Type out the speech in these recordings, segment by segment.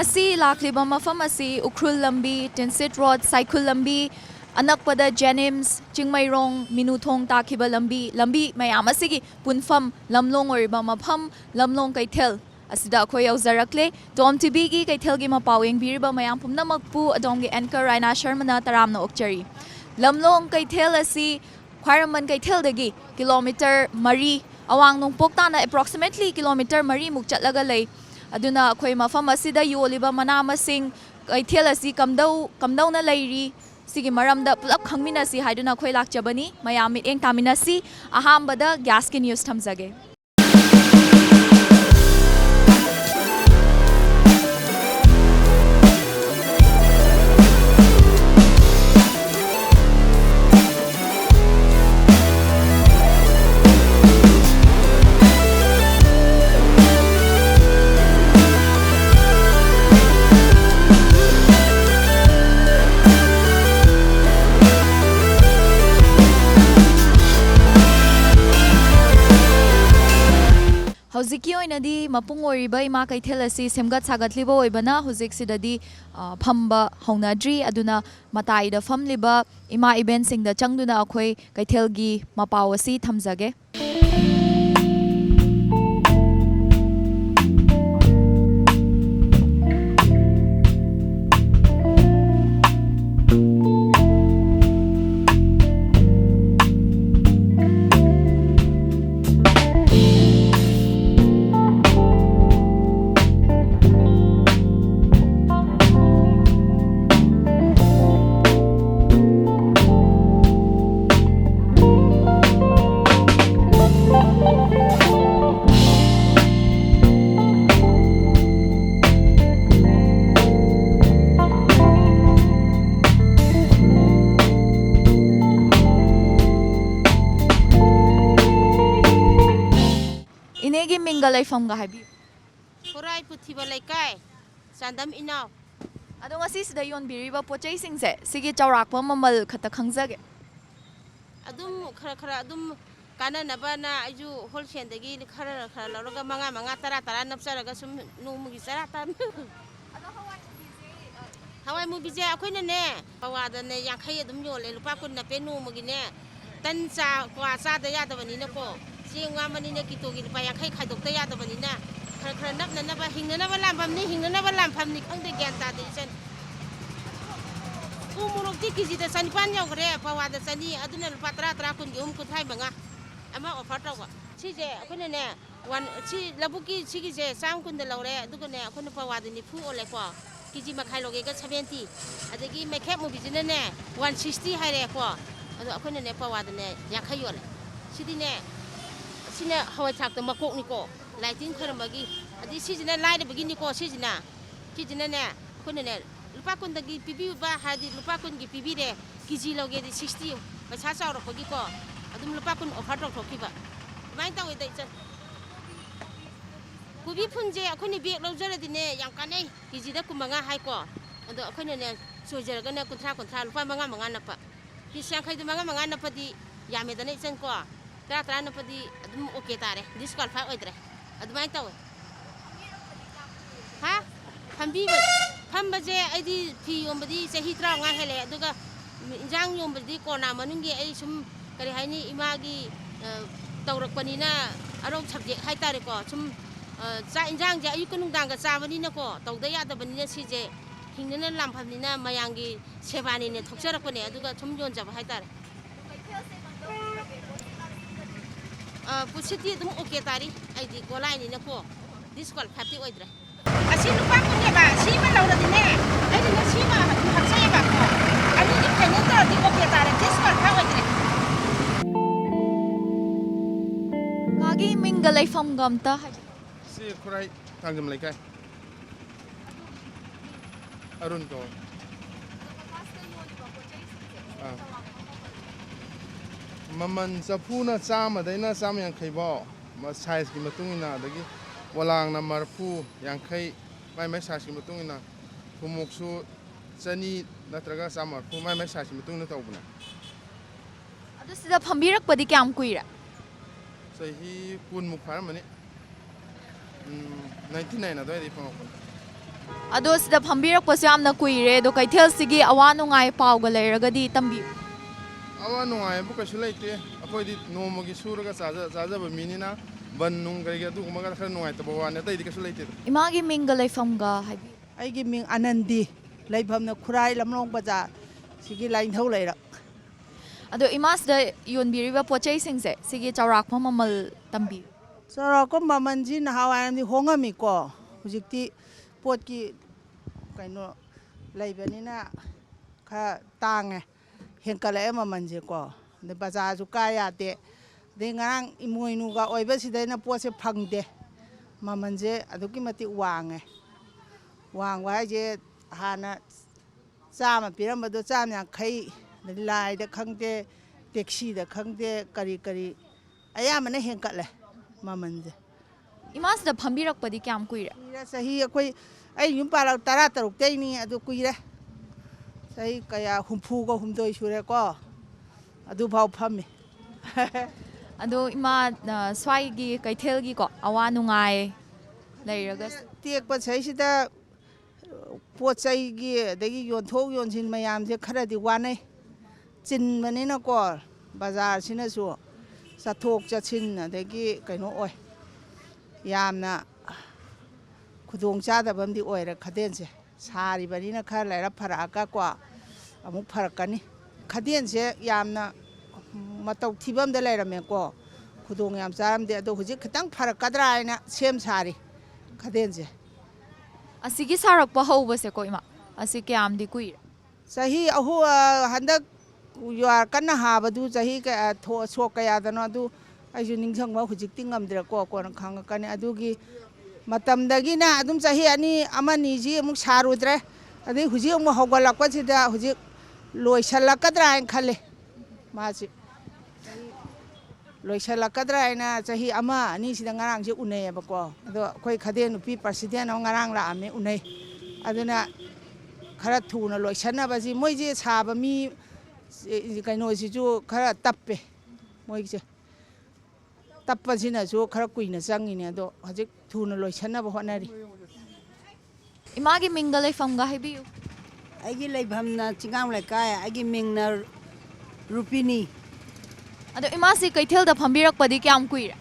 ngasi lakliba mafam asi Ukrul lambi, Tinsit Road, Cycle lambi, anakpada Jenims, Chingmairong, Minuthong takiba lambi mayam asigi punfam lamlong oriba mafam lamlong Keithel. Asida akhoi yauzarakle TOMTV gi Keithelgi Mapao biriba mayam pumnamakpu adomgi anchor Raina Sharmana taramna okchari. Lamlong Keithel asi Khwairaman Keitheldagi kilometer mari awang nungpok tana approximately kilometer mari muk chatlaga lay. Aduna akhoi mafam asida yoliba mana masing Keithel asi kamdau na layri sigi maramda pulap khangminasi haiduna akhoi lakjabani mayam miteng taminasi ahambada gas ki news thamjage. Hoziki oinadi mapung oriba ima Keithel asi semgat sagatliba oibana huzik sidadi phamba haunadri aduna mataida famliba ima event singda changduna akhoi Keithelgi Mapao asi thamjage. Inegi mingalay famga habi. Khurai puthiba laikai sandam inaw. Ado ngasi sida yon biriba pochai singse sige chawrakpa mamal khata khangjage. Adum khara adum kana nabana aju wholesale dagi khara lawraga manga tara napsaraga sum numugi sara tam. Ado hawai mu bije akoina ne pawada ne yankhai adum yole lupa kun na pe numugi ne tan cha kwa cha da ya da bani na ko singa mani ne kitogi pa yankhai khaidok da ya da bani na khara nap ba hingna na ba lam ni khang de gyan ta de chen umurok ti kiji da san pan yaw gre pawada sani aduna lupa tara kun gi kun thai banga ama offer tawa si je akoina ne wan si labuki si gi je sam kun da lawre adugo ne akoina pawada ni fu ole ko kiji makhai loge ga 70 adagi mekhe mu bijina ne 160 haire ko ado akoina ne pawada ne yakhai yole sidi ne sine hawai thak ta makok ni ko lighting kharamagi adi sijina laide begini ko sijina ne akoina ne lupa kun dagi pibi ba hadi lupa kun gi pibi de kiji loge di 60 paisa chaw ro gi ko adum lupa kun offer tok thokiba mai ta wei dai chan kubi phunje akhoni bek lawjara dine yam kanai kiji da kumanga hai ko ado akhoni ne sojara ga ne kunthra lupa manga napa ki syang khai da manga napa di yame da ne chen ko tara napa di adum okay tare disqualify oidre adum mai ta wei ha phambi phamba je aidi fi yombadi chahi 35 hele aduga injang yombadi kona manungi ai sum kari haini imagi tawrakpani na arok subject hai tare ko sum cha injang je ayu kunung dang ga chabani na ko tawda ya da bani na si je hingna lam phamni na mayangi sebani ne thoksarakpani aduga sum yon jaba hai tare pusiti dum okay tari aidi golai ni na ko disqualify ti oidre asi lupa kun ne ba si ma lawra dine aidi na si ma haksai ba ko ani ni khaina ta di okay tare disqualify oidre kagi mingalay famgam ta si Khurai thangjam laikai arun ko maman sapuna chama daina chama yankhai ba ma size ki matungina dagi walang na marfu yankhai mai size ki matungina humuksu chani natraga chama marfu mai size ki matungina tawbuna ado sida phambirak padi kyam kuira sahi kun muk phar mani 99 adai di phang ꯑꯗꯣ ꯁꯤꯗ ꯐꯝꯕꯤꯔꯛꯄꯁꯨ ꯌꯥꯝꯅ ꯀꯨꯏꯔꯦ ꯑꯗꯣ ꯀꯩꯊꯦꯜꯁꯤꯒꯤ ꯑꯋꯥ ꯅꯨꯡꯉꯥꯏ ꯄꯥꯎꯒ ꯂꯩꯔꯒꯗꯤ ꯇꯝꯕꯤꯌꯨ ꯑꯋꯥ ꯅꯨꯡꯉꯥꯏꯕꯨ ꯀꯩꯁꯨ ꯂꯩꯇꯦ ꯑꯩꯈꯣꯏꯗꯤ ꯅꯣꯡꯃꯒꯤ ꯁꯨꯔꯒ ꯆꯥꯖꯕ ꯃꯤꯅꯤꯅ ꯕꯟ ꯅꯨꯡ ꯀꯩꯒꯤ ꯑꯗꯨꯒꯨꯝꯕꯒ ꯈꯔ ꯅꯨꯡꯉꯥꯏꯇꯕ ꯋꯥꯅꯤ ꯑꯇꯩꯗꯤ ꯀꯩꯁꯨ ꯂꯩꯇꯦ ꯏꯃꯥꯒꯤ ꯃꯤꯡꯒ ꯂꯩꯐꯝꯒ ꯍꯥꯏꯕꯤꯌꯨ ꯑꯩꯒꯤ ꯃꯤꯡ ꯑꯅꯟꯗꯤ ꯂꯩꯐꯝꯅ ꯈꯨꯔꯥꯏ ꯂꯝꯂꯣꯡ ꯕꯖꯥꯔ ꯁꯤꯒꯤ ꯂꯥꯏꯅꯤꯡꯊꯧ ꯂꯩꯔꯛ ꯑꯗꯣ ꯏꯃꯥꯁꯤꯗ ꯌꯣꯟꯕꯤꯔꯤꯕ ꯄꯣꯠꯆꯩꯁꯤꯡꯁꯦ ꯁꯤꯒꯤ ꯆꯥꯎꯔꯥꯛꯄ ꯃꯃꯜ ꯇꯝꯕꯤꯌꯨ ꯆꯥꯎꯔꯥꯛꯄ ꯃꯃꯜꯁꯤ ꯅꯍꯥꯟꯋꯥꯏꯔꯝꯗꯤ ꯍꯣꯡꯉꯝꯃꯤꯀꯣ ꯍꯧꯖꯤꯛꯇꯤ ꯄꯣꯠꯀꯤ ꯀꯩꯅꯣ ꯂꯩꯕꯅꯤꯅ ꯈꯔ ꯇꯥꯡꯉꯦ ꯍꯦꯟꯀꯠꯂꯛꯑꯦ ꯃꯃꯜꯁꯦꯀꯣ ꯑꯗꯩ ꯕꯖꯥꯔꯁꯨ ꯀꯥ ꯌꯥꯗꯦ ꯑꯗꯩ ꯉꯔꯥꯡ ꯏꯃꯣꯏꯅꯨꯒ ꯑꯣꯏꯕꯁꯤꯗꯩꯅ ꯄꯣꯠꯁꯦ ꯐꯪꯗꯦ ꯃꯃꯜꯁꯦ ꯑꯗꯨꯛꯀꯤ ꯃꯇꯤꯛ ꯋꯥꯡꯉꯦ ꯋꯥꯡꯕ ꯍꯥꯏꯁꯦ ꯍꯥꯟꯅ ꯆꯥꯝꯃ ꯄꯤꯔꯝꯕꯗꯣ ꯆꯥꯝꯃ ꯌꯥꯡꯈꯩ ꯑꯗꯩ ꯂꯥꯏꯗ ꯈꯪꯗꯦ ꯇꯦꯛꯁꯤꯗ ꯈꯪꯗꯦ ꯀꯔꯤ ꯀꯔꯤ ꯑꯌꯥꯝꯕꯅ ꯍꯦꯟꯀꯠꯂꯦ ꯃꯃꯜꯁꯦ ꯏꯃꯥꯁꯤꯗ ꯐꯝꯕꯤꯔꯛꯄꯗꯤ ꯀꯌꯥꯝ ꯀꯨꯏꯔꯦ ꯀꯨꯏꯔꯦ ꯆꯍꯤ ꯑꯩ ꯌꯨꯝ ꯄꯥꯜꯂꯛ 13ꯇꯩꯅꯤ ꯑꯗꯨ ꯀꯨꯏꯔꯦ ꯆꯍꯤ ꯀꯌꯥ 64 ꯁꯨꯔꯦꯀꯣ ꯑꯗꯨꯐꯥꯎ ꯐꯝꯃꯤ ꯑꯗꯣ ꯏꯃꯥ ꯁ꯭ꯋꯥꯏꯒꯤ ꯀꯩꯊꯦꯜꯒꯤꯀꯣ ꯑꯋꯥ ꯅꯨꯡꯉꯥꯏ ꯂꯩꯔꯒ ꯇꯦꯛꯄ ꯆꯍꯤꯁꯤꯗ ꯄꯣꯠ ꯆꯩꯒꯤ ꯑꯗꯒꯤ ꯌꯣꯟꯊꯣꯛ ꯌꯣꯟꯁꯤꯟ ꯃꯌꯥꯝꯁꯦ ꯈꯔꯗꯤ ꯋꯥꯅꯩ ꯆꯤꯟꯕꯅꯤꯅꯀꯣ ꯕꯖꯥꯔꯁꯤꯅꯁꯨ ꯆꯠꯊꯣꯛ ꯆꯠꯁꯤꯟ ꯑꯗꯒꯤ ꯀꯩꯅꯣ ꯑꯣꯏ ꯌꯥꯝꯅ ꯈꯨꯗꯣꯡ ꯆꯥꯗꯕ ꯑꯃꯗꯤ ꯑꯣꯏꯔꯦ ꯈꯗꯦꯟꯁꯦ ꯁꯥꯔꯤꯕꯅꯤꯅ ꯈꯔ ꯂꯩꯔ ꯐꯔꯛꯑꯒꯀꯣ ꯑꯃꯨꯛ ꯐꯔꯛꯀꯅꯤ ꯈꯗꯦꯟꯁꯦ ꯌꯥꯝꯅ ꯃꯇꯧ ꯊꯤꯕ ꯑꯃꯗ ꯂꯩꯔꯝꯃꯦꯀꯣ ꯈꯨꯗꯣꯡ ꯌꯥꯝ ꯆꯥꯔꯝꯗꯦ ꯑꯗꯣ ꯍꯧꯖꯤꯛ ꯈꯤꯇꯪ ꯐꯔꯛꯀꯗ꯭ꯔꯥ ꯍꯥꯏꯅ ꯁꯦꯝ ꯁꯥꯔꯤ ꯈꯗꯦꯟꯁꯦ ꯑꯁꯤꯒꯤ ꯁꯥꯔꯛꯄ ꯍꯧꯕꯁꯦꯀꯣ ꯏꯃꯥ ꯑꯁꯤ ꯀꯌꯥꯝꯗꯤ ꯀꯨꯏꯔꯦ ꯆꯍꯤ ꯍꯟꯗꯛ ꯀꯟꯅ ꯍꯥꯕꯗꯨ ꯆꯍꯤ ꯁꯣꯛ ꯀꯌꯥꯗꯅꯣ ꯑꯗꯨ ꯑꯩꯁꯨ ꯅꯤꯡꯁꯤꯡꯕ ꯍꯧꯖꯤꯛꯇꯤ ꯉꯝꯗ꯭ꯔꯦꯀꯣ ꯀꯣꯟꯅ ꯈꯪꯉꯛꯀꯅꯤ ꯑꯗꯨꯒꯤ ꯃꯇꯝꯗꯒꯤꯅ ꯑꯗꯨꯝ ꯆꯍꯤ ꯑꯃꯅꯤꯁꯤ ꯑꯃꯨꯛ ꯁꯥꯔꯨꯗ꯭ꯔꯦ ꯑꯗꯩ ꯍꯧꯖꯤꯛ ꯑꯃꯨꯛ ꯍꯧꯒꯠꯂꯛꯄꯁꯤꯗ ꯍꯧꯖꯤꯛ ꯂꯣꯏꯁꯤꯜꯂꯛꯀꯗ꯭ꯔꯥ ꯍꯥꯏꯅ ꯈꯜꯂꯤ ꯃꯥꯁꯤ ꯂꯣꯏꯁꯤꯜꯂꯛꯀꯗ꯭ꯔꯥ ꯍꯥꯏꯅ ꯆꯍꯤ ꯑꯃ ꯑꯅꯤꯁꯤꯗ ꯉꯔꯥꯡꯁꯦ ꯎꯅꯩꯌꯦꯕꯀꯣ ꯑꯗꯣ ꯑꯩꯈꯣꯏ ꯈꯗꯦꯟ ꯅꯨꯄꯤ ꯄ꯭ꯔꯁꯤꯗꯦꯟ ꯑꯃ ꯉꯔꯥꯡ ꯂꯥꯛꯑꯝꯃꯦ ꯎꯅꯩ ꯑꯗꯨꯅ ꯈꯔ ꯊꯨꯅ ꯂꯣꯏꯁꯟꯅꯕꯁꯤ ꯃꯣꯏꯁꯦ ꯁꯥꯕ ꯃꯤ ꯀꯩꯅꯣꯁꯤꯁꯨꯈꯔ ꯇꯞꯄꯦ ꯃꯣꯏꯁꯦ ꯇꯞꯄꯁꯤꯅꯁꯨ ꯈꯔ ꯀꯨꯏꯅ ꯆꯪꯉꯤꯅꯦ ꯑꯗꯣ ꯍꯧꯖꯤꯛ ꯊꯨꯅ ꯂꯣꯏꯁꯟꯅꯕ ꯍꯣꯠꯅꯔꯤ ꯏꯃꯥꯒꯤ ꯃꯤꯡꯒ ꯂꯩꯐꯝꯒ ꯍꯥꯏꯕꯤꯌꯨ ꯑꯩꯒꯤ ꯂꯩꯐꯝꯅ ꯆꯤꯡꯉꯥꯝ ꯂꯩꯀꯥꯏ ꯑꯩꯒꯤ ꯃꯤꯡꯅ ꯔꯨꯄꯤꯅꯤ ꯑꯗꯣ ꯏꯃꯥꯁꯤ ꯀꯩꯊꯦꯜꯗ ꯐꯝꯕꯤꯔꯛꯄꯗꯤ ꯀꯌꯥꯝ ꯀꯨꯏꯔꯦ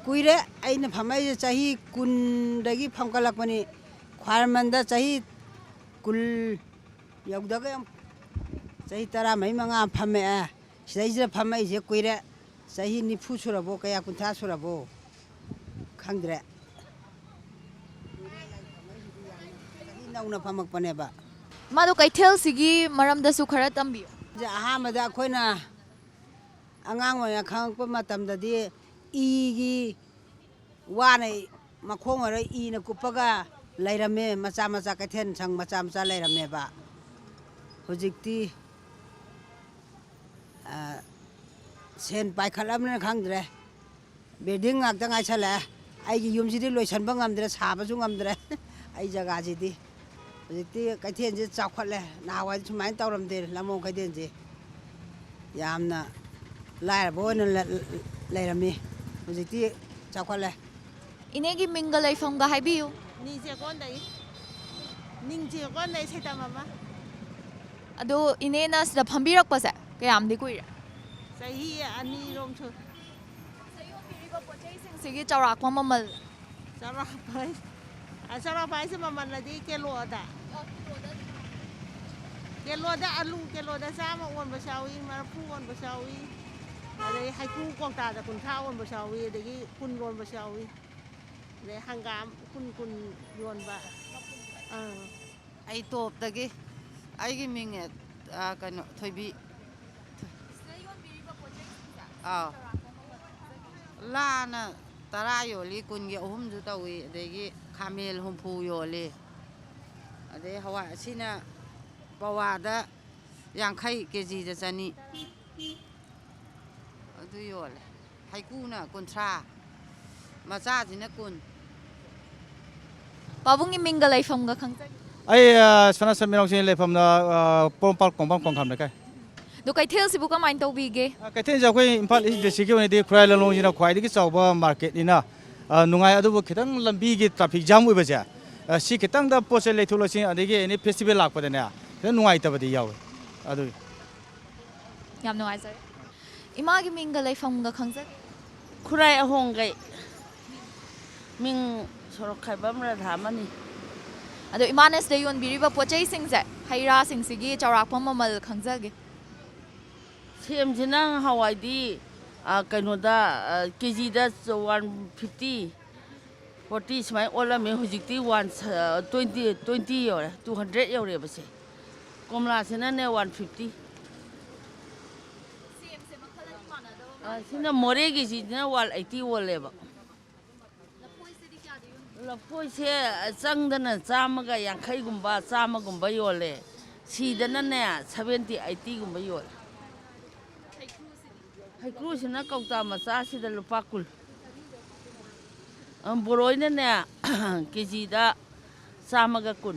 ꯀꯨꯏꯔꯦ ꯑꯩꯅ ꯐꯝꯃꯛꯏꯁꯦ ꯆꯍꯤ 10ꯗꯒꯤ ꯐꯝꯒꯠꯂꯛꯄꯅꯤ ꯈ꯭ꯋꯥꯏꯔꯝꯕꯟꯗ ꯆꯍꯤ 10 ꯌꯧꯗꯒ ꯆꯍꯤ 15 ꯐꯝꯃꯛꯑꯦ ꯁꯤꯗꯩꯁꯤꯗ ꯐꯝꯃꯛꯏꯁꯦ ꯀꯨꯏꯔꯦ ꯆꯍꯤ 40 ꯁꯨꯔꯕꯣ ꯀꯌꯥ 50 ꯁꯨꯔꯕꯣ ꯈꯪꯗ꯭ꯔꯦ ꯆꯍꯤ ꯅꯧꯅ ꯐꯝꯃꯛꯄꯅꯦꯕ ꯃꯥꯗꯣ ꯀꯩꯊꯦꯜꯁꯤꯒꯤ ꯃꯔꯝꯗꯁꯨ ꯈꯔ ꯇꯝꯕꯤꯌꯨ ꯑꯍꯥꯟꯕꯗ ꯑꯩꯈꯣꯏꯅ ꯑꯉꯥꯡ ꯑꯣꯏꯅ ꯈꯪꯉꯛꯄ ꯃꯇꯝꯗꯗꯤ ꯏꯒꯤ ꯋꯥꯅ ꯃꯈꯣꯡ ꯑꯣꯏꯔ ꯏꯅ ꯀꯨꯞꯄꯒ ꯂꯩꯔꯝꯃꯦ ꯃꯆꯥ ꯃꯆꯥ ꯀꯩꯊꯦꯜ ꯁꯪ ꯃꯆꯥ ꯃꯆꯥ ꯂꯩꯔꯝꯃꯦꯕ ꯍꯧꯖꯤꯛꯇꯤ ꯁꯦꯟ ꯄꯥꯏꯈꯠꯂꯕꯅꯤꯅ ꯈꯪꯗ꯭ꯔꯦ ꯕꯤꯜꯗꯤꯡ ꯉꯥꯛꯇ ꯉꯥꯏꯁꯜꯂꯛꯑꯦ ꯑꯩꯒꯤ ꯌꯨꯝꯁꯤꯗꯤ ꯂꯣꯏꯁꯟꯕ ꯉꯝꯗ꯭ꯔꯦ ꯁꯥꯕꯁꯨ ꯉꯝꯗ꯭ꯔꯦ ꯑꯩ ꯖꯒꯥꯁꯤꯗꯤ ꯍꯧꯖꯤꯛꯇꯤ ꯀꯩꯊꯦꯜꯁꯤ ꯆꯥꯎꯈꯠꯂꯦ ꯅꯍꯥꯟꯋꯥꯏꯗꯤ ꯁꯨꯃꯥꯏꯅ ꯇꯧꯔꯝꯗꯦ ꯂꯝꯃꯣꯡ ꯀꯩꯊꯦꯜꯁꯤ ꯌꯥꯝꯅ ꯂꯥꯏꯔꯕ ꯑꯣꯏꯅ ꯂꯩꯔꯝꯃꯤ ꯍꯧꯖꯤꯛꯇꯤ ꯆꯥꯎꯈꯠꯂꯦ ꯏꯅꯦꯒꯤ ꯃꯤꯡꯒ ꯂꯩꯐꯝꯒ ꯍꯥꯏꯕꯤꯌꯨ ꯅꯤꯡꯆꯦꯀꯣꯟꯗꯩ ꯁꯩꯇꯝ ꯑꯃ ꯑꯗꯣ ꯏꯅꯦꯅ ꯁꯤꯗ ꯐꯝꯕꯤꯔꯛꯄꯁꯦ ꯀꯌꯥꯝꯗꯤ ꯀꯨꯏꯔꯦ ꯆꯍꯤ 2ꯔꯣꯝ ꯁꯨ ꯌꯣꯟꯕꯤꯔꯤꯕ ꯄꯣꯠꯆꯩꯁꯤꯡꯁꯤꯒꯤ ꯆꯥꯎꯔꯥꯛꯄ ꯃꯃꯜ ꯆꯥꯎꯔꯥꯛꯄ ꯍꯥꯏꯁꯦ ꯃꯃꯜꯅꯗꯤ ꯀꯤꯂꯣꯗ ꯑꯂꯨ ꯀꯤꯂꯣꯗ 100 ꯑꯣꯟꯕꯁꯨ ꯌꯥꯎꯏ 40 ꯑꯣꯟꯕꯁꯨ ꯌꯥꯎꯏ ꯑꯗꯩ ꯍꯩꯀ꯭ꯔꯨ ꯀꯧꯇꯥꯗ 50 ꯑꯣꯟꯕꯁꯨ ꯌꯥꯎꯏ ꯑꯗꯒꯤ 10 ꯑꯣꯟꯕꯁꯨ ꯌꯥꯎꯏ ꯑꯗꯩ ꯍꯪꯒꯥꯝ 10 ꯌꯣꯟꯕ ꯑꯩ ꯇꯣꯞꯇꯒꯤ ꯑꯩꯒꯤ ꯃꯤꯡ ꯀꯩꯅꯣ ꯊꯣꯏꯕꯤ ꯑꯥꯎ ꯂꯥꯅ 10 ꯌꯣꯜꯂꯤ 10ꯒꯤ 3ꯁꯨ ꯇꯧꯏ ꯑꯗꯒꯤ ꯈꯥꯃꯦꯜ 70 ꯌꯣꯜꯂꯤ ꯑꯗꯩ ꯍꯋꯥꯏ ꯑꯁꯤꯅ ꯄꯋꯥꯗ 50 ꯀꯦꯖꯤꯗ 200 ꯑꯗꯨ ꯌꯣꯜꯂꯦ ꯍꯩꯀꯨꯅ 30 ꯃꯆꯥꯁꯤꯅ 10 ꯄꯥꯕꯨꯡꯒꯤ ꯃꯤꯡꯒ ꯂꯩꯐꯝꯒ ꯈꯪꯖꯒꯦ ꯑꯩ ꯁꯅꯥꯁꯝ ꯃꯤꯔꯣꯡꯁꯤꯡ ꯂꯩꯐꯝꯅ ꯄꯣꯔꯣꯝꯄꯥꯠ ꯀꯣꯡꯄꯥꯝ ꯀꯣꯡꯈꯥꯝ ꯂꯩꯀꯥꯏ ꯑꯗꯣ ꯀꯩꯊꯦꯜꯁꯤꯕꯨ ꯀꯃꯥꯏꯅ ꯇꯧꯕꯤꯒꯦ ꯀꯩꯊꯦꯜꯁꯦ ꯑꯩꯈꯣꯏ ꯏꯝꯐꯥꯜ ꯏꯁ ꯗꯤꯁꯇ꯭ꯔꯤꯛꯀꯤ ꯑꯣꯏꯅꯗꯤ ꯈꯨꯔꯥꯏ ꯂꯝꯂꯣꯡꯁꯤꯅ ꯈ꯭ꯋꯥꯏꯗꯒꯤ ꯆꯥꯎꯕ ꯃꯥꯔꯀꯦꯠꯅꯤꯅ ꯅꯨꯡꯉꯥꯏ ꯑꯗꯨꯕꯨ ꯈꯤꯇꯪ ꯂꯝꯕꯤꯒꯤ ꯇ꯭ꯔꯥꯐꯤꯛ ꯖꯥꯝ ꯑꯣꯏꯕꯁꯦ ꯁꯤ ꯈꯤꯇꯪꯗ ꯄꯣꯠꯁꯦ ꯂꯩꯊꯣꯛ ꯂꯩꯁꯤꯟ ꯑꯗꯒꯤ ꯑꯦꯅꯤ ꯐꯦꯁꯇꯤꯚꯦꯜ ꯂꯥꯛꯄꯗꯅꯦ ꯈꯤꯇꯪ ꯅꯨꯡꯉꯥꯏꯇꯕꯗꯤ ꯌꯥꯎꯋꯦ ꯑꯗꯨ ꯌꯥꯝ ꯅꯨꯡꯉꯥꯏꯖꯔꯦ ꯏꯃꯥꯒꯤ ꯃꯤꯡꯒ ꯂꯩꯐꯝꯒ ꯈꯪꯖꯒꯦ ꯈꯨꯔꯥꯏ ꯑꯍꯣꯡꯒꯩ ꯃꯤꯡ ꯁꯣꯔꯣꯛ ꯈꯥꯏꯕꯝ ꯔꯥꯙꯥꯃꯅꯤ ꯑꯗꯣ ꯏꯃꯥꯅ ꯁꯤꯗ ꯌꯣꯟꯕꯤꯔꯤꯕ ꯄꯣꯠꯆꯩꯁꯤꯡꯁꯦ ꯍꯩ ꯔꯥꯁꯤꯡꯁꯤꯒꯤ ꯆꯥꯎꯔꯥꯛꯄ ꯃꯃꯜ ꯈꯪꯖꯒꯦ ꯁꯦꯝꯁꯤꯅ ꯍꯋꯥꯏꯗꯤ ꯀꯩꯅꯣꯗ ꯀꯦꯖꯤꯗ 150 40 ꯁꯨꯃꯥꯏꯅ ꯑꯣꯜꯂꯝꯃꯦ ꯍꯧꯖꯤꯛꯇꯤ 120 ꯌꯧꯔꯦ 200 ꯌꯧꯔꯦꯕꯁꯦ ꯀꯣꯝꯂꯥꯁꯤꯅꯅꯦ 150 ꯁꯤꯅ ꯃꯣꯔꯦꯒꯤꯁꯤꯅ 180 ꯑꯣꯜꯂꯦꯕ ꯂꯐꯣꯏꯁꯦ ꯆꯪꯗꯅ 150 100 ꯌꯣꯜꯂꯦ ꯁꯤꯗꯅꯅꯦ 70 80 ꯌꯣꯜꯂꯦ ꯍꯩꯀ꯭ꯔꯨꯁꯤꯅ ꯀꯧꯇꯥ ꯃꯆꯥꯁꯤꯗ ꯂꯨꯄꯥ 10 ꯕꯣꯔꯣꯏꯅꯅꯦ ꯀꯦꯖꯤꯗ 110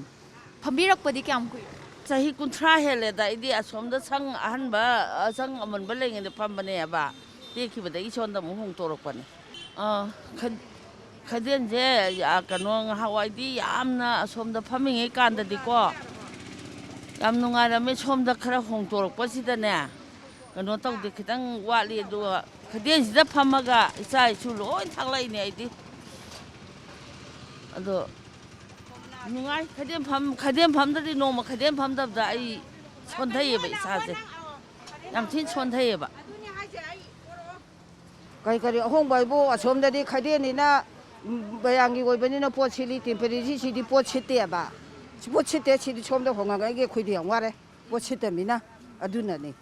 ꯐꯝꯕꯤꯔꯛꯄꯗꯤ ꯀꯌꯥꯝ ꯀꯨꯏꯔꯦ ꯆꯍꯤ 30 ꯍꯦꯜꯂꯦꯗ ꯑꯩꯗꯤ ꯑꯁꯣꯝꯗ ꯁꯪ ꯑꯍꯟꯕ ꯁꯪ ꯑꯃꯟꯕ ꯂꯩꯉꯩꯗ ꯐꯝꯕꯅꯦꯕ ꯇꯦꯛꯈꯤꯕꯗꯒꯤ ꯁꯣꯝꯗ ꯑꯃꯨꯛ ꯍꯣꯡꯇꯣꯔꯛꯄꯅꯦ ꯈꯩꯗꯦꯜꯁꯦ ꯀꯩꯅꯣ ꯉꯍꯥꯟꯋꯥꯏꯗꯤ ꯌꯥꯝꯅ ꯑꯁꯣꯝꯗ ꯐꯝꯃꯤꯉꯩ ꯀꯥꯟꯗꯗꯤꯀꯣ ꯌꯥꯝ ꯅꯨꯡꯉꯥꯏꯔꯝꯃꯦ ꯁꯣꯝꯗ ꯈꯔ ꯍꯣꯡꯇꯣꯔꯛꯄꯁꯤꯗꯅꯦ ꯀꯩꯅꯣ ꯇꯧꯗꯦ ꯈꯤꯇꯪ ꯋꯥꯠꯂꯤ ꯑꯗꯨꯒ ꯈꯩꯗꯦꯜꯁꯤꯗ ꯐꯝꯃꯒ ꯏꯆꯥ ꯏꯁꯨ ꯂꯣꯏ ꯊꯥꯛꯂꯛꯏꯅꯦ ꯑꯩꯗꯤ ꯑꯗꯣ ꯅꯨꯡꯉꯥꯏ ꯈꯩꯗꯦꯜ ꯐꯝꯗ꯭ꯔꯗꯤ ꯅꯣꯡꯃ ꯈꯩꯗꯦꯜ ꯐꯝꯗꯕꯗ ꯑꯩ ꯁꯣꯟꯊꯩꯌꯦꯕ ꯏꯁꯥꯁꯦ ꯌꯥꯝ ꯊꯤꯅ ꯁꯣꯟꯊꯩꯌꯦꯕ ꯀꯔꯤ ꯑꯍꯣꯡꯕ ꯍꯥꯏꯕꯨ ꯑꯁꯣꯝꯗꯗꯤ ꯈꯩꯗꯦꯜꯅꯤꯅ ꯃꯌꯥꯝꯒꯤ ꯑꯣꯏꯕꯅꯤꯅ ꯄꯣꯠ ꯁꯤꯠꯂꯤ ꯇꯦꯝꯄꯔꯦꯔꯤꯁꯤꯗꯤ ꯄꯣꯠ ꯁꯤꯠꯇꯦꯕ ꯄꯣꯠ ꯁꯤꯠꯇꯦ ꯁꯤꯗꯤ ꯁꯣꯝꯗ ꯍꯣꯡꯉꯒ ꯑꯩꯈꯣꯏꯗꯤ ꯌꯥꯝ ꯋꯥꯔꯦ ꯄꯣꯠ ꯁꯤꯠꯇꯕꯅꯤꯅ ꯑꯗꯨꯅꯅꯤ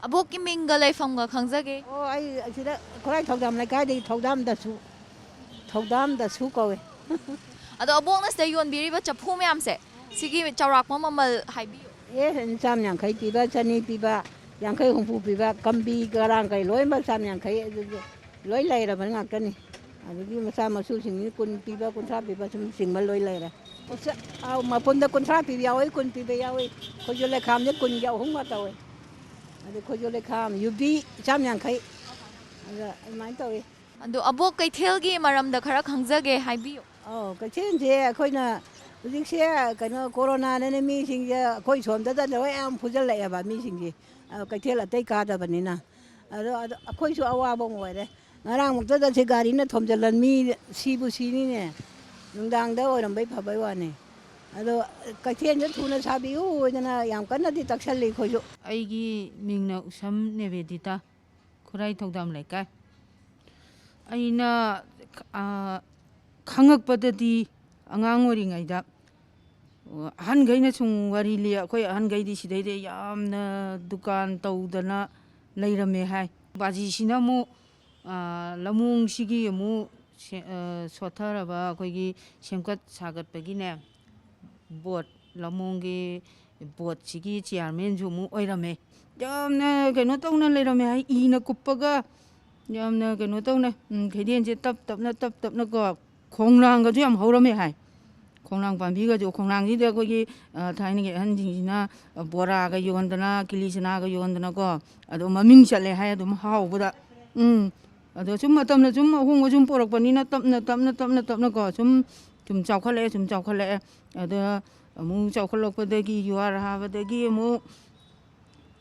ꯑꯕꯣꯛꯀꯤ ꯃꯤꯡꯒ ꯂꯩꯐꯝꯒ ꯈꯪꯖꯒꯦ ꯑꯣ ꯑꯩ ꯑꯁꯤꯗ ꯈꯨꯔꯥꯏ ꯊꯧꯗꯥꯝ ꯂꯩꯀꯥꯏꯗꯒꯤ ꯊꯧꯗꯥꯝꯗꯁꯨ ꯀꯧꯋꯦ ꯑꯗꯣ ꯑꯕꯣꯛꯅ ꯁꯤꯗ ꯌꯣꯟꯕꯤꯔꯤꯕ ꯆꯐꯨ ꯃꯌꯥꯝꯁꯦ ꯁꯤꯒꯤ ꯆꯥꯎꯔꯥꯛꯄ ꯃꯃꯜ ꯍꯥꯏꯕꯤꯌꯨ 150 ꯄꯤꯕ 200 ꯄꯤꯕ 50 ꯍꯨꯝꯐꯨ ꯄꯤꯕ ꯀꯝꯕꯤ ꯀꯔꯥꯡ ꯀꯩ ꯂꯣꯏꯅꯃꯛ 150 ꯑꯗꯨꯗꯤ ꯂꯣꯏ ꯂꯩꯔꯕ ꯉꯥꯛꯇꯅꯤ ꯑꯗꯒꯤ ꯃꯆꯥ ꯃꯁꯨꯁꯤꯡꯅꯤ 10 ꯄꯤꯕ 30 ꯄꯤꯕ ꯁꯨꯝ ꯆꯤꯡꯕ ꯂꯣꯏ ꯂꯩꯔꯦ ꯃꯄꯨꯟꯗ 30 ꯄꯤꯕ ꯌꯥꯎꯏ 10 ꯄꯤꯕ ꯌꯥꯎꯏ ꯈꯣꯏꯖꯨ ꯂꯩꯈꯥꯝꯁꯦ 10ꯒꯤ 3ꯒ ꯇꯧꯋꯦ ꯑꯗꯩ ꯈꯣꯏꯖꯨ ꯂꯩꯈꯥꯝ ꯌꯨꯕꯤ 150 ꯑꯗꯨꯃꯥꯏꯅ ꯇꯧꯏ ꯑꯗꯣ ꯑꯕꯣꯛ ꯀꯩꯊꯦꯜꯒꯤ ꯃꯔꯝꯗ ꯈꯔ ꯈꯪꯖꯒꯦ ꯍꯥꯏꯕꯤꯌꯨ ꯀꯩꯊꯦꯜꯁꯦ ꯑꯩꯈꯣꯏꯅ ꯍꯧꯖꯤꯛꯁꯦ ꯀꯩꯅꯣ ꯀꯣꯔꯣꯅꯥꯅꯅꯦ ꯃꯤꯁꯤꯡꯁꯦ ꯑꯩꯈꯣꯏ ꯁꯣꯝꯗꯗ ꯂꯣꯏ ꯌꯥꯝ ꯐꯨꯖꯜꯂꯛꯑꯦꯕ ꯃꯤꯁꯤꯡꯁꯦ ꯀꯩꯊꯦꯜ ꯑꯇꯩ ꯀꯥꯗꯕꯅꯤꯅ ꯑꯗꯣ ꯑꯩꯈꯣꯏꯁꯨ ꯑꯋꯥꯕ ꯑꯃ ꯑꯣꯏꯔꯦ ꯉꯔꯥꯡꯃꯨꯛꯇꯗ ꯁꯤ ꯒꯥꯔꯤꯅ ꯊꯣꯝꯖꯤꯜꯂꯟ ꯃꯤ ꯁꯤꯕꯨ ꯁꯤꯅꯤꯅꯦ ꯅꯨꯡꯗꯥꯡꯗ ꯑꯣꯏꯔꯝꯕꯩ ꯐꯕꯩ ꯋꯥꯅꯤ ꯑꯗꯣ ꯀꯩꯊꯦꯜꯁꯦ ꯊꯨꯅ ꯁꯥꯕꯤꯌꯨ ꯑꯣꯏꯗꯅ ꯌꯥꯝ ꯀꯟꯅꯗꯤ ꯇꯛꯁꯜꯂꯤ ꯑꯩꯈꯣꯏꯁꯨ ꯑꯩꯒꯤ ꯃꯤꯡꯅ ꯎꯁꯝ ꯅꯦꯕꯦꯗꯤꯇꯥ ꯈꯨꯔꯥꯏ ꯊꯧꯗꯥꯝ ꯂꯩꯀꯥꯏ ꯑꯩꯅ ꯈꯪꯉꯛꯄꯗꯗꯤ ꯑꯉꯥꯡ ꯑꯣꯏꯔꯤꯉꯩꯗ ꯑꯍꯟꯈꯩꯅ ꯁꯨꯝ ꯋꯥꯔꯤ ꯂꯤ ꯑꯩꯈꯣꯏ ꯑꯍꯟꯈꯩꯗꯤ ꯁꯤꯗꯩꯗ ꯌꯥꯝꯅ ꯗꯨꯀꯥꯟ ꯇꯧꯗꯅ ꯂꯩꯔꯝꯃꯦ ꯍꯥꯏ ꯕꯥꯖꯤꯁꯤꯅ ꯑꯃꯨꯛ ꯂꯝꯃꯣꯡꯁꯤꯒꯤ ꯑꯃꯨꯛ ꯁꯣꯠꯊꯔꯕ ꯑꯩꯈꯣꯏꯒꯤ ꯁꯦꯝꯒꯠ ꯁꯥꯒꯠꯄꯒꯤꯅꯦ ꯕꯣꯠ ꯂꯝꯃꯣꯡꯒꯤ ꯕꯣꯠꯁꯤꯒꯤ ꯆꯤꯌꯥꯔꯃꯦꯟꯁꯨ ꯑꯃꯨꯛ ꯑꯣꯏꯔꯝꯃꯦ ꯌꯥꯝꯅ ꯀꯩꯅꯣ ꯇꯧꯅ ꯂꯩꯔꯝꯃꯦ ꯍꯥꯏ ꯏꯅ ꯀꯨꯞꯄꯒ ꯌꯥꯝꯅ ꯀꯩꯅꯣ ꯇꯧꯅ ꯈꯩꯗꯦꯜꯁꯦ ꯇꯞ ꯇꯞꯅꯀꯣ ꯈꯣꯡꯅꯥꯡꯒꯁꯨ ꯌꯥꯝ ꯍꯧꯔꯝꯃꯦ ꯍꯥꯏ ꯈꯣꯡꯅꯥꯡ ꯄꯥꯝꯕꯤꯒꯁꯨ ꯈꯣꯡꯅꯥꯡꯁꯤꯗ ꯑꯩꯈꯣꯏꯒꯤ ꯊꯥꯏꯅꯒꯤ ꯑꯍꯟꯁꯤꯡꯁꯤꯅ ꯕꯣꯔꯥꯒ ꯌꯣꯟꯗꯅ ꯀꯤꯂꯤꯆꯅꯥꯒ ꯌꯣꯟꯗꯅꯀꯣ ꯑꯗꯣ ꯃꯃꯤꯡ ꯆꯠꯂꯦ ꯍꯥꯏ ꯑꯗꯨꯝ ꯍꯥꯎꯕꯗ ꯑꯗꯣ ꯁꯨꯝ ꯃꯇꯝꯅ ꯁꯨꯝ ꯑꯍꯣꯡꯕ ꯁꯨꯝ ꯄꯣꯔꯛꯄꯅꯤꯅ ꯇꯞꯅꯀꯣ ꯁꯨꯝ ꯆꯥꯎꯈꯠꯂꯛꯑꯦ ꯑꯗ ꯑꯃꯨꯛ ꯆꯥꯎꯈꯠꯂꯛꯄꯗꯒꯤ ꯌꯨꯍꯥꯔ ꯍꯥꯕꯗꯒꯤ ꯑꯃꯨꯛ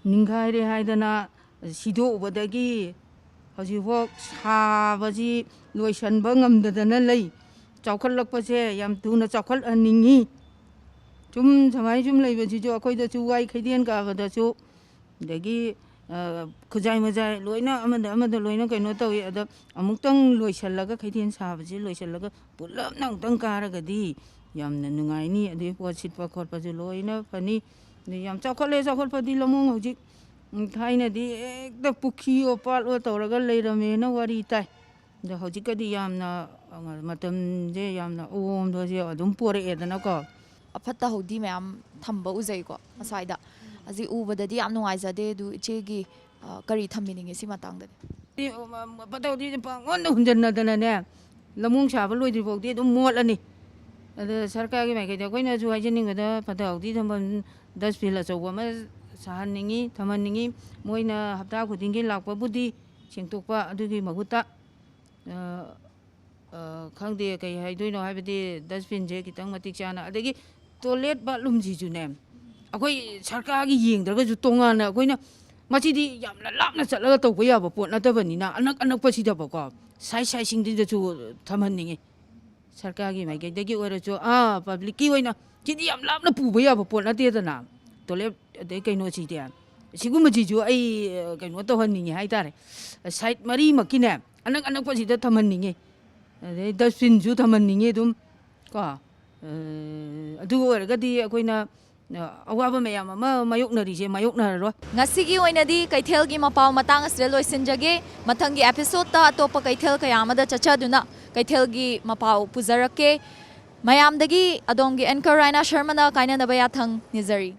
ꯅꯤꯡꯈꯥꯏꯔꯦ ꯍꯥꯏꯗꯅ ꯁꯤꯗꯣꯛꯎꯕꯗꯒꯤ ꯍꯧꯖꯤꯛꯐꯥꯎ ꯁꯥꯕꯁꯤ ꯂꯣꯏꯁꯤꯟꯕ ꯉꯝꯗꯗꯅ ꯂꯩ ꯆꯥꯎꯈꯠꯂꯛꯄꯁꯦ ꯌꯥꯝ ꯊꯨꯅ ꯆꯥꯎꯈꯠꯍꯟꯅꯤꯡꯉꯤ ꯁꯨꯝ ꯁꯨꯃꯥꯏꯅ ꯁꯨꯝ ꯂꯩꯕꯁꯤꯁꯨ ꯑꯩꯈꯣꯏꯗꯁꯨ ꯋꯥꯏ ꯈꯩꯗꯦꯜ ꯀꯥꯕꯗꯁꯨ ꯑꯗꯒꯤ ꯈꯨꯖꯥꯏ ꯃꯖꯥꯏ ꯂꯣꯏꯅ ꯑꯃꯗ ꯂꯣꯏꯅ ꯀꯩꯅꯣ ꯇꯧꯏ ꯑꯗ ꯑꯃꯨꯛꯇꯪ ꯂꯣꯏꯁꯤꯜꯂꯒ ꯈꯩꯗꯦꯜ ꯁꯥꯕꯁꯤ ꯂꯣꯏꯁꯤꯜꯂꯒ ꯄꯨꯂꯞꯅ ꯑꯃꯨꯛꯇꯪ ꯀꯥꯔꯒꯗꯤ ꯌꯥꯝꯅ ꯅꯨꯡꯉꯥꯏꯅꯤ ꯑꯗꯩ ꯄꯣꯠ ꯁꯤꯠꯄ ꯈꯣꯠꯄꯁꯨ ꯂꯣꯏꯅ ꯐꯅꯤ ꯌꯥꯝ ꯆꯥꯎꯈꯠꯄꯗꯤ ꯂꯝꯃꯣꯡ ꯍꯧꯖꯤꯛ ꯊꯥꯏꯅꯗꯤ ꯍꯦꯛꯇ ꯄꯨꯈ꯭ꯔꯤꯌꯣ ꯄꯥꯠꯂꯣ ꯇꯧꯔꯒ ꯂꯩꯔꯝꯃꯦꯅ ꯋꯥꯔꯤ ꯇꯥꯏ ꯑꯗꯣ ꯍꯧꯖꯤꯛꯀꯗꯤ ꯌꯥꯝꯅ ꯃꯇꯝꯁꯦ ꯌꯥꯝꯅ ꯑꯑꯣꯟꯕꯁꯦ ꯑꯗꯨꯝ ꯄꯣꯔꯛꯑꯦꯗꯅꯀꯣ ꯑꯐꯠꯇ ꯍꯧꯗꯤ ꯃꯌꯥꯝ ꯊꯝꯕ ꯎꯖꯩꯀꯣ ꯑꯁ꯭ꯋꯥꯏꯗ ꯍꯧꯖꯤꯛ ꯎꯕꯗꯗꯤ ꯌꯥꯝ ꯅꯨꯡꯉꯥꯏꯖꯗꯦ ꯑꯗꯨ ꯏꯆꯦꯒꯤ ꯀꯔꯤ ꯊꯝꯕꯤꯅꯤꯡꯉꯤ ꯁꯤ ꯃꯇꯥꯡꯗꯗꯤ ꯐꯠꯇ ꯍꯥꯎꯊꯤꯁꯦ ꯄꯪꯍꯣꯟꯗ ꯍꯨꯟꯖꯟꯅꯗꯅꯅꯦ ꯂꯝꯃꯣꯡ ꯁꯥꯕ ꯂꯣꯏꯗ꯭ꯔꯤ ꯐꯥꯎꯗꯤ ꯑꯗꯨꯝ ꯃꯣꯠꯂꯅꯤ ꯑꯗ ꯁꯔꯀꯥꯔꯒꯤ ꯃꯥꯏꯀꯩꯗ ꯑꯩꯈꯣꯏꯅꯁꯨ ꯍꯥꯏꯖꯅꯤꯡꯕꯗ ꯐꯠꯇ ꯍꯥꯎꯊꯤ ꯊꯝꯐꯝ ꯗꯁꯕꯤꯟ ꯑꯆꯧꯕ ꯑꯃ ꯊꯝꯍꯟꯅꯤꯡꯉꯤ ꯃꯣꯏꯅ ꯍꯞꯇꯥ ꯈꯨꯗꯤꯡꯒꯤ ꯂꯥꯛꯄꯕꯨꯗꯤ ꯁꯦꯡꯇꯣꯛꯄ ꯑꯗꯨꯒꯤ ꯃꯍꯨꯠꯇ ꯈꯪꯗꯦ ꯀꯩ ꯍꯥꯏꯗꯣꯏꯅꯣ ꯍꯥꯏꯕꯗꯤ ꯗꯁꯕꯤꯟꯁꯦ ꯈꯤꯇꯪ ꯃꯇꯤꯛ ꯆꯥꯅ ꯑꯗꯒꯤ ꯇꯣꯏꯂꯦꯠ ꯕꯥꯠꯔꯨꯝꯁꯤꯁꯨꯅꯦ ꯑꯩꯈꯣꯏ ꯁꯔꯀꯥꯔꯒꯤ ꯌꯦꯡꯗ꯭ꯔꯒꯁꯨ ꯇꯣꯉꯥꯟꯅ ꯑꯩꯈꯣꯏꯅ ꯃꯁꯤꯗꯤ ꯌꯥꯝꯅ ꯂꯥꯞꯅ ꯆꯠꯂꯒ ꯇꯧꯕ ꯌꯥꯕ ꯄꯣꯠ ꯅꯠꯇꯕꯅꯤꯅ ꯑꯅꯛꯄꯁꯤꯗꯕꯀꯣ ꯁꯥꯏꯠꯁꯤꯡꯁꯤꯗꯁꯨ ꯊꯝꯍꯟꯅꯤꯡꯉꯤ ꯁꯔꯀꯥꯔꯒꯤ ꯃꯥꯏꯀꯩꯗꯒꯤ ꯑꯣꯏꯔꯁꯨ ꯄꯕ꯭ꯂꯤꯛꯀꯤ ꯑꯣꯏꯅ ꯁꯤꯗꯤ ꯌꯥꯝ ꯂꯥꯞꯅ ꯄꯨꯕ ꯌꯥꯕ ꯄꯣꯠ ꯅꯠꯇꯦꯗꯅ ꯇꯣꯏꯂꯦꯠ ꯑꯗꯩ ꯀꯩꯅꯣꯁꯤꯗꯤ ꯁꯤꯒꯨꯝꯕꯁꯤꯁꯨ ꯑꯩ ꯀꯩꯅꯣ ꯇꯧꯍꯟꯅꯤꯡꯉꯤ ꯍꯥꯏꯇꯥꯔꯦ ꯁꯥꯏꯠ ꯃꯔꯤꯃꯛꯀꯤꯅꯦ ꯑꯅꯛꯄꯁꯤꯗ ꯊꯝꯍꯟꯅꯤꯡꯉꯤ ꯑꯗꯩ ꯗꯁꯕꯤꯟꯁꯨ ꯊꯝꯍꯟꯅꯤꯡꯉꯤ ꯑꯗꯨꯝ ꯀꯣ ꯑꯗꯨ ꯑꯣꯏꯔꯒꯗꯤ ꯑꯩꯈꯣꯏꯅ ꯑꯋꯥꯕ ꯃꯌꯥꯝ ꯑꯃ ꯃꯥꯌꯣꯛꯅꯔꯤꯁꯦ ꯃꯥꯌꯣꯛꯅꯔꯔꯣꯏ ꯉꯁꯤꯒꯤ ꯑꯣꯏꯅꯗꯤ ꯀꯩꯊꯦꯜꯒꯤ ꯃꯄꯥꯎ ꯃꯇꯥꯡ ꯑꯁꯤꯗ ꯂꯣꯏꯁꯤꯟꯖꯒꯦ ꯃꯊꯪꯒꯤ ꯑꯦꯄꯤꯁꯣꯗꯇ ꯑꯇꯣꯞꯄ ꯀꯩꯊꯦꯜ ꯀꯌꯥ ꯑꯃꯗ ꯆꯠꯆꯗꯨꯅ ꯀꯩꯊꯦꯜꯒꯤ ꯃꯄꯥꯎ ꯄꯨꯖꯔꯛꯀꯦ ꯃꯌꯥꯝꯗꯒꯤ ꯑꯗꯣꯝꯒꯤ ꯑꯦꯡꯀꯔ ꯔꯥꯏꯅꯥ ꯁꯔꯃꯅ ꯀꯥꯏꯅꯅꯕ ꯌꯥꯊꯪ ꯅꯤꯖꯔꯤ